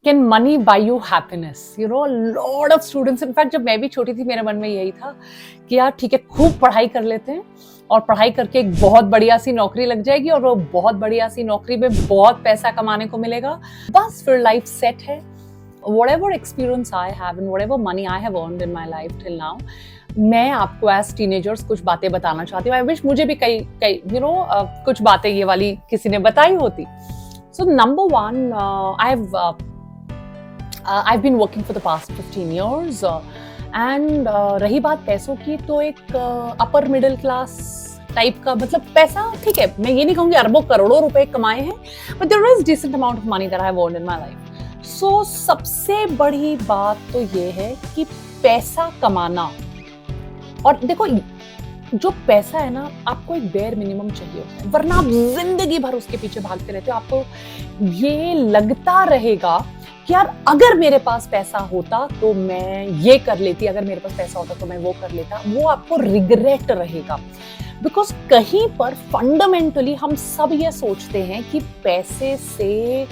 Can money by you happiness? You know, lot of students, in fact जब मैं भी छोटी थी मेरे मन में यही था कि यार ठीक है, खूब पढ़ाई कर लेते हैं और पढ़ाई करके एक बहुत बढ़िया सी नौकरी लग जाएगी और वो बहुत बढ़िया सी नौकरी में बहुत पैसा कमाने को मिलेगा, बस फिर लाइफ सेट है. Whatever experience I have and whatever money I have earned in my life till now, मैं आपको एज टीनेजर्स कुछ बातें बताना चाहती हूँ. आई विश मुझे भी कई कई कुछ बातें ये वाली किसी ने बताई होती. So number one, I've been working for the past 15 years and रही बात पैसों की, तो एक अपर मिडिल क्लास टाइप का, मतलब पैसा ठीक है, मैं ये नहीं कहूँगी अरबों करोड़ों रुपए कमाए हैं, but there is decent amount of money that I have earned in my life. So सबसे बड़ी बात तो ये है कि पैसा कमाना, और देखो जो पैसा है ना, आपको एक बेयर मिनिमम चाहिए होता है, वरना आप जिंदगी भर उसके पीछे भागते रहते हो. आपको ये लगता रहेगा कि यार अगर मेरे पास पैसा होता तो मैं ये कर लेती, अगर मेरे पास पैसा होता तो मैं वो कर लेता. वो आपको रिग्रेट रहेगा, बिकॉज कहीं पर फंडामेंटली हम सब ये सोचते हैं कि पैसे से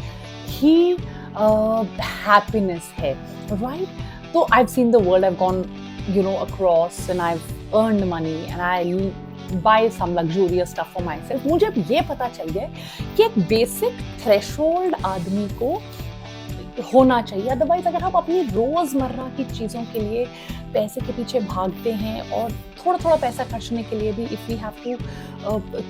ही हैप्पीनेस है, राइट? तो I have seen the world, I have gone across and I've earned money and I buy some luxurious stuff for myself. मुझे अब ये पता चल गया कि एक बेसिक थ्रेशोल्ड आदमी को होना चाहिए, अदरवाइज अगर आप अपनी रोजमर्रा की चीजों के लिए पैसे के पीछे भागते हैं और थोड़ा थोड़ा पैसा खर्चने के लिए भी, if we have to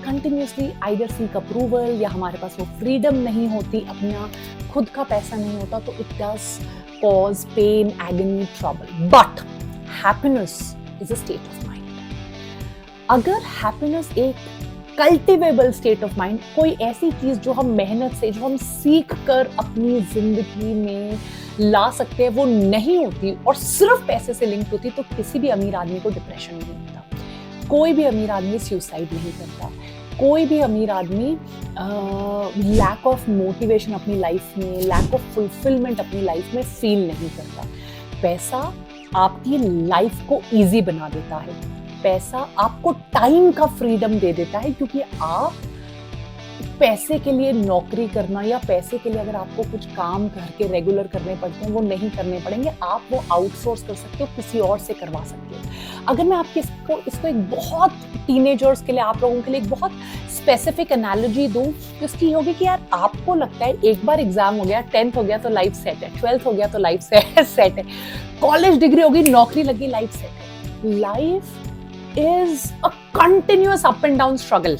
continuously either seek approval, या हमारे पास वो फ्रीडम नहीं होती, अपना खुद का पैसा नहीं होता, तो it does cause pain, agony, trouble. But happiness is a state of mind. अगर happiness एक cultivable state of mind, कोई ऐसी चीज जो हम मेहनत से, जो हम सीख कर अपनी जिंदगी में ला सकते हैं, वो नहीं होती और सिर्फ पैसे से लिंक होती, तो किसी भी अमीर आदमी को डिप्रेशन नहीं होता, कोई भी अमीर आदमी सुसाइड नहीं करता, कोई भी अमीर आदमी लैक ऑफ मोटिवेशन अपनी लाइफ में, लैक ऑफ फुलफिलमेंट अपनी लाइफ में फील नहीं करता. पैसा आपकी लाइफ को इजी बना देता है, पैसा आपको टाइम का फ्रीडम दे देता है, क्योंकि आप पैसे के लिए नौकरी करना, या पैसे के लिए अगर आपको कुछ काम घर के रेगुलर करने पड़ते हैं, वो नहीं करने पड़ेंगे, आप वो आउटसोर्स कर सकते हो, किसी और से करवा सकते हो. अगर मैं आपके इसको एक बहुत टीनेजर्स के लिए, आप लोगों के लिए एक बहुत स्पेसिफिक एनालॉजी दूं, तो इसकी होगी कि यार आपको लगता है एक बार एग्जाम हो गया, 10th हो गया तो लाइफ सेट है, 12th हो गया तो लाइफ सेट है, कॉलेज डिग्री होगी, नौकरी लगी, लाइफ सेट है. Life is a continuous up and down struggle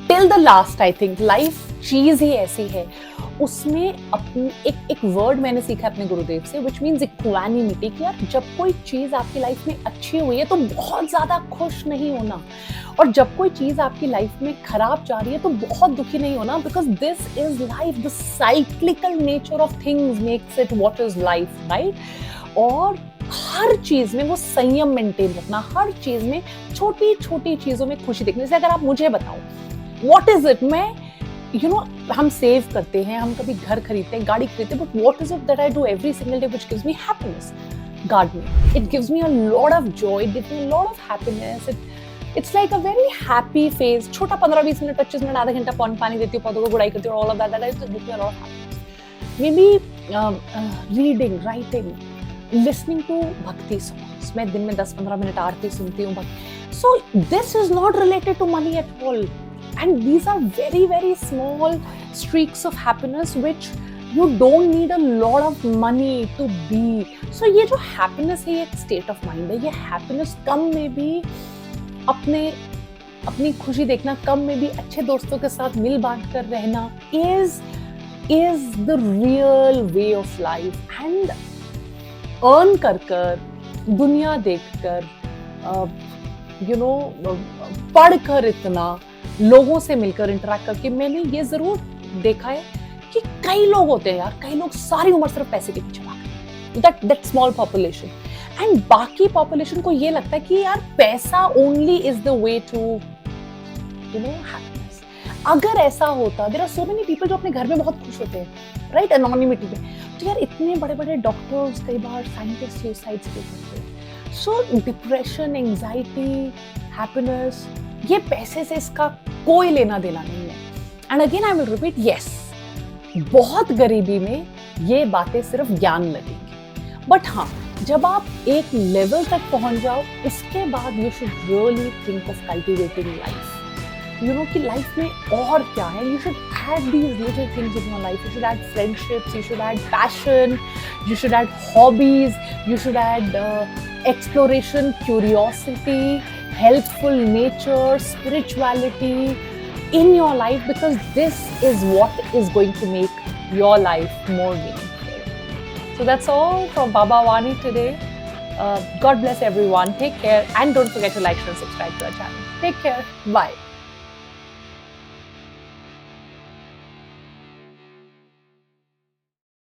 till the last. I think life चीज ही ऐसी है, उसमें अपनी एक वर्ड मैंने सीखा अपने गुरुदेव से, विच मीन्स इक्वानिमिटी, कि यार जब कोई चीज आपकी लाइफ में अच्छी हुई है तो बहुत ज्यादा खुश नहीं होना, और जब कोई चीज आपकी लाइफ में खराब जा रही है तो बहुत दुखी नहीं होना, because this is life. The cyclical nature of things makes it what is life, right? और हर चीज में वो संयम मेंटेन रखना, हर चीज में छोटी छोटी चीजों में खुशी देखने. जैसे अगर आप मुझे बताओ व्हाट इज इट, मैं हम सेव करते हैं, हम कभी घर खरीदते हैं, गाड़ी खरीदते हैं, but what is it that I do every single day which gives me happiness? Gardening. It gives me a lot of Joy, it gives me a lot of happiness. It's like a very happy phase. छोटा 15-20 minute, 25 minute, आधा घंटा पानी देती हूँ, पौधों को गुड़ाई करती हूँ, all of that is gives me a lot of happiness. Maybe reading, writing, listening to bhakti songs. मैं दिन में 10-15 मिनट आरती सुनती हूँ. So this is not related to money at all, and these are very very small streaks of happiness which you don't need a lot of money to be. So ये जो happiness है, ये एक state of mind है. ये happiness कम में भी अपनी खुशी देखना, कम में भी अच्छे दोस्तों के साथ मिल बांट कर रहना is the real way of life. And earn कर दुनिया देख कर, पढ़ कर, इतना लोगों से मिलकर इंटरेक्ट करके, मैंने ये जरूर देखा है कि कई लोग होते हैं यार, कई लोग सारी उम्र सिर्फ पैसे के पीछे भागते हैं, दैट स्मॉल पॉपुलेशन. एंड बाकी पॉपुलेशन को ये लगता है कि यार पैसा only is the way to happiness. अगर ऐसा होता, there are so many people जो अपने घर में बहुत खुश होते हैं, राइट, एनोनिमिटी में. तो यार इतने बड़े बड़े डॉक्टर्स, कई बार साइंटिस्ट सुसाइड्स क्यों करते हैं? सो डिप्रेशन, एंजाइटी, हैप्पीनेस, ये पैसे से इसका कोई लेना देना नहीं है. And again I will repeat, yes, बहुत गरीबी में ये बातें सिर्फ ज्ञान लगेंगी। बट हाँ, जब आप एक लेवल तक पहुंच जाओ, उसके बाद you should really think of cultivating life. You know कि लाइफ में और क्या है। You should add these little things in your life. You should add friendships, you should add passion, you should add hobbies, you should add exploration, curiosity, healthful nature, spirituality in your life, because this is what is going to make your life more meaningful. So that's all from Baba Vani today. God bless everyone. Take care, and don't forget to like, share, and subscribe to our channel. Take care. Bye.